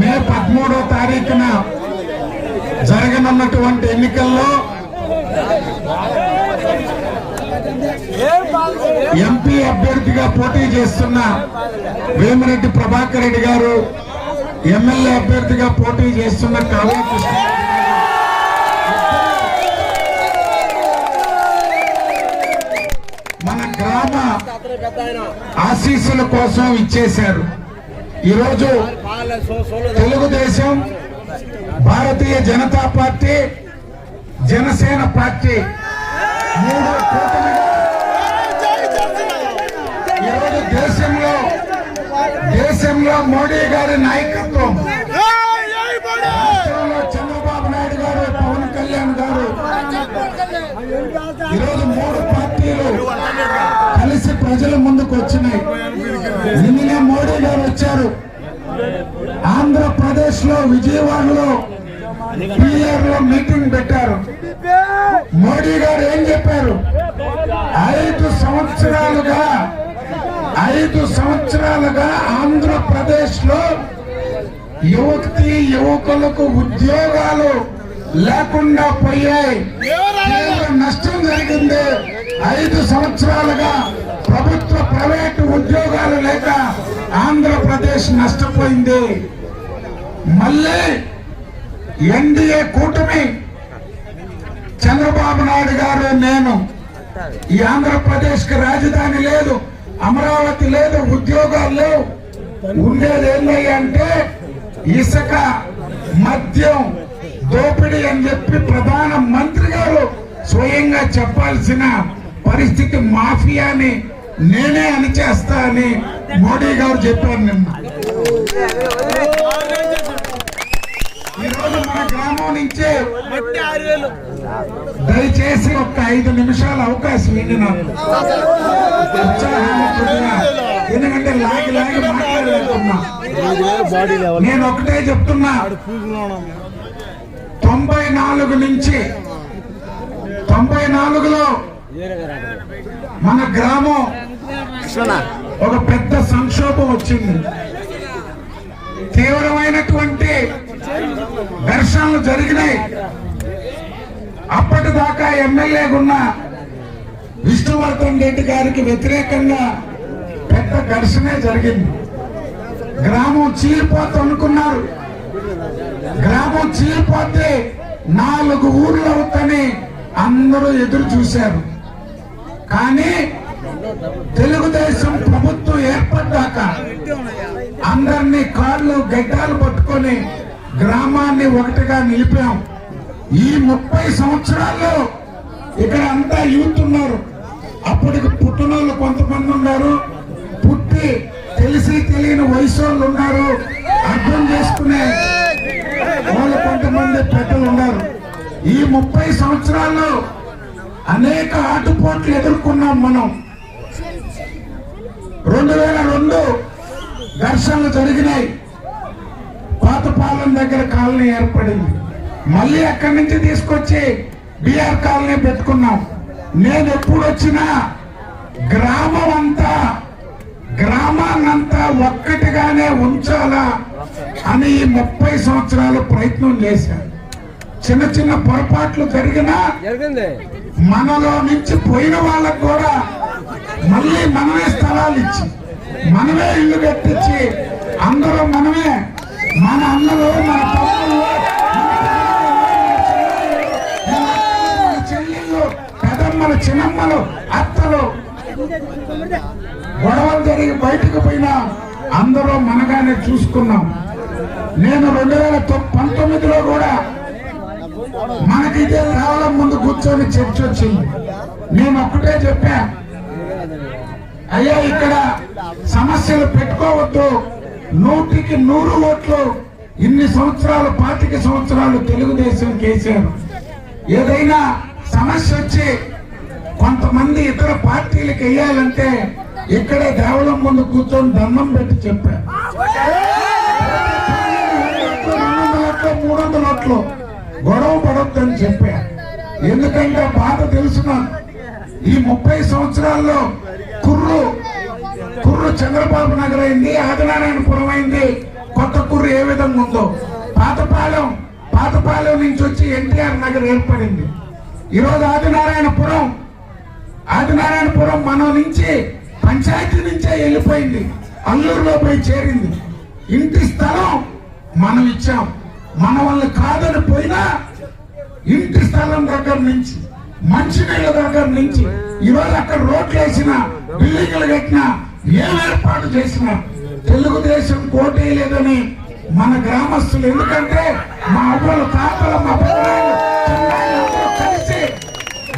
మే 13వ తారీఖున జరగనున్నటువంటి ఎన్నికల్లో ఎంపీ అభ్యర్థిగా పోటీ చేస్తున్న వేమిరెడ్డి ప్రభాకర్ రెడ్డి గారు, ఎమ్మెల్యే అభ్యర్థిగా పోటీ చేస్తున్న కావ్య కృష్ణ మన గ్రామ ఆశీస్సుల కోసం ఇచ్చేశారు. ఈరోజు తెలుగుదేశం, భారతీయ జనతా పార్టీ, జనసేన పార్టీ మూడో కూటమిగా ఈరోజు దేశంలో మోడీ గారి నాయకత్వం, చంద్రబాబు నాయుడు గారు, పవన్ కళ్యాణ్ గారు, ఈరోజు మూడు పార్టీలు కలిసి ప్రజల ముందుకు వచ్చినాయి. నిన్ననే మోడీ గారు వచ్చారు. ఆంధ్రప్రదేశ్ లో విజయవాడలో పిఆర్ లో మీటింగ్ పెట్టారు. మోడీ గారు ఏం చెప్పారు? 5 సంవత్సరాలుగా ఆంధ్రప్రదేశ్ లో యువకులకు ఉద్యోగాలు లేకుండా పోయాయి, నష్టం జరిగింది. 5 సంవత్సరాలుగా ప్రభుత్వ ప్రైవేటు ఉద్యోగాలు లేక ఆంధ్రప్రదేశ్ నష్టపోయింది. మళ్ళీ ఎన్డీఏ కూటమి, చంద్రబాబు నాయుడు గారు, నేను ఈ ఆంధ్రప్రదేశ్ కి రాజధాని లేదు, అమరావతి లేదు, ఉద్యోగాలు లేవు. ఉండేది ఏంటంటే ఇసుక, మద్యం, దోపిడీ అని చెప్పి ప్రధాన మంత్రి గారు స్వయంగా చెప్పాల్సిన పరిస్థితి. మాఫియాని నేనే అణిచేస్తా అని మోడీ గారు చెప్పారు నిన్న. ఈరోజు మన గ్రామం నుంచే దయచేసి ఒక్క 5 నిమిషాల అవకాశం ఇవ్వండి నాకు. ఎందుకంటే లాగి మాట్లాడలేకున్నా. నేను ఒకటే చెప్తున్నా, 94 నుంచి 94లో మన గ్రామం ఒక పెద్ద సంక్షోభం వచ్చింది. తీవ్రమైనటువంటి ఘర్షణలు జరిగినాయి. అప్పటిదాకా ఎమ్మెల్యేగా ఉన్న విష్ణువర్ధన్ రెడ్డి గారికి వ్యతిరేకంగా పెద్ద ఘర్షణే జరిగింది. గ్రామం చీలిపోతూ అనుకున్నారు. గ్రామం చీలిపోతే 4 ఊర్లు అవుతాయని అందరూ ఎదురు చూశారు. కానీ తెలుగుదేశం ప్రభుత్వం ఏర్పడ్డాక అందరినీ కాళ్ళు గడ్డాలు పట్టుకొని గ్రామాన్ని ఒకటిగా నిలిపాం. ఈ 30 సంవత్సరాల్లో ఇక్కడ అంతా యూత్ ఉన్నారు. అప్పటికి పుట్టినోళ్ళు కొంతమంది ఉన్నారు, పుట్టి తెలిసి తెలియని వయసు వాళ్ళు ఉన్నారు, అర్థం చేసుకునే వాళ్ళు కొంతమంది పెద్దలు ఉన్నారు. ఈ 30 సంవత్సరాల్లో అనేక ఆటుపోట్లు ఎదుర్కొన్నాం మనం. 2002 ఘర్షణలు జరిగినాయి. పాతపాలెం దగ్గర కాలనీ ఏర్పడింది. మళ్ళీ అక్కడి నుంచి తీసుకొచ్చి బిఆర్ కాలనీ పెట్టుకున్నాం. నేను ఎప్పుడు వచ్చినా గ్రామాన్నంతా ఒక్కటిగానే ఉంచాలా అని ఈ 30 సంవత్సరాలు ప్రయత్నం చేశాను. చిన్న చిన్న పొరపాట్లు జరిగినా మనలో నుంచి పోయిన వాళ్ళకు కూడా మళ్ళీ మనమే స్థలాలు ఇచ్చి, మనమే ఇల్లు కట్టించి, అందరూ మనమే, మన అన్నలు, మన తమ్ముళ్ళు, మన చెల్లెళ్ళు, పెదమ్మలు, చిన్నమ్మలు, అత్తలు, గొడవలు జరిగి బయటకు పోయినా అందరూ మనగానే చూసుకున్నాం. నేను 2019లో కూడా మనకి ఇదే రావడం ముందు కూర్చొని చర్చ వచ్చింది. నేను ఒక్కటే చెప్పా, అయ్యా ఇక్కడ సమస్యలు పెట్టుకోవద్దు, 100కి 100 ఓట్లు. ఇన్ని సంవత్సరాలు, 25 సంవత్సరాలు తెలుగుదేశం కేసారు. ఏదైనా సమస్య వచ్చి కొంతమంది ఇతర పార్టీలకు వెయ్యాలంటే ఇక్కడే దేవళం ముందు కూర్చొని దండం పెట్టి చెప్పా. 300 ఓట్లు గొడవ పడొద్దని చెప్పా. ఎందుకంటే బాధ తెలుసున ఈ 30 సంవత్సరాల్లో కుర్రు చంద్రబాబు నగర్ అయింది, ఆదినారాయణపురం అయింది, కొత్త కుర్రు ఏ విధంగా ఉందో. పాతపాలెం నుంచి వచ్చి ఎన్టీఆర్ నగర్ ఏర్పడింది. ఈరోజు ఆదినారాయణపురం మనం నుంచి పంచాయతీ నుంచే వెళ్ళిపోయింది, అల్లూరులో పోయి చేరింది. ఇంటి స్థలం మనం ఇచ్చాం. మన వల్ల కాదని పోయినా ఇంటి స్థలం దగ్గర నుంచి, మంచినీళ్ళ దగ్గర నుంచి, ఈరోజు అక్కడ రోడ్లు వేసిన, బిల్డింగ్లు కట్టినా, ఏం ఏర్పాటు చేసినా తెలుగుదేశం పోటీ లేదని మన గ్రామస్తులు, ఎందుకంటే మా అవ్వలు, తాతలు, మా పిల్లలు కలిసి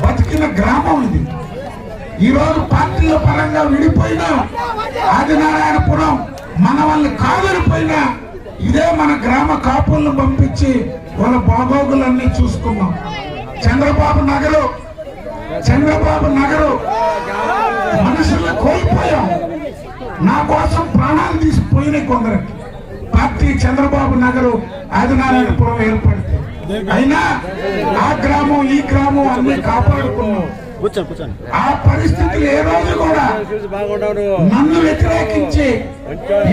బతికిన గ్రామం ఇది. ఈరోజు పార్టీల పరంగా విడిపోయినా, ఆదినారాయణపురం మన వాళ్ళు కాదనిపోయినా ఇదే మన గ్రామ కాపులను పంపించి వాళ్ళ బాగోగులన్నీ చూసుకున్నాం. చంద్రబాబు నగరు మనుషుల్ని కోల్పోయాం. నా కోసం ప్రాణాలు తీసిపోయినాయి కొందరికి. పార్టీ చంద్రబాబు నగరు ఆదినారాయణపురం ఏర్పడితే అయినా ఆ గ్రామం ఈ గ్రామం అన్ని కాపాడుకున్నాం. ఆ పరిస్థితులు ఏ రోజు కూడా నన్ను వ్యతిరేకించి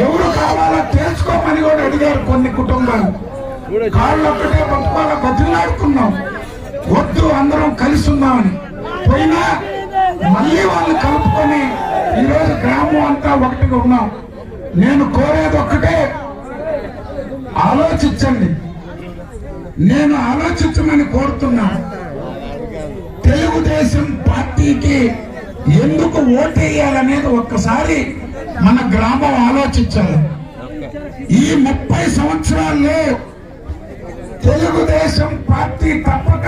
ఎవరు కావాలో తెలుసుకోమని కూడా అడిగారు కొన్ని కుటుంబాలు. కాళ్ళు ఒక్కటే పట్టుకోవాల బతిలాడుకున్నాం, వద్దు అందరం కలిసి ఉన్నామని. పోయినా మళ్ళీ వాళ్ళు కలుపుకొని ఈరోజు గ్రామం అంతా ఒకటిగా ఉన్నాం. నేను కోరేది ఒక్కటే, ఆలోచించండి. నేను ఆలోచించమని కోరుతున్నాను. తెలుగుదేశం పార్టీకి ఎందుకు ఓటేయాలనేది ఒక్కసారి మన గ్రామం ఆలోచించాలి. ఈ 30 సంవత్సరాల్లో తెలుగుదేశం పార్టీ తప్పక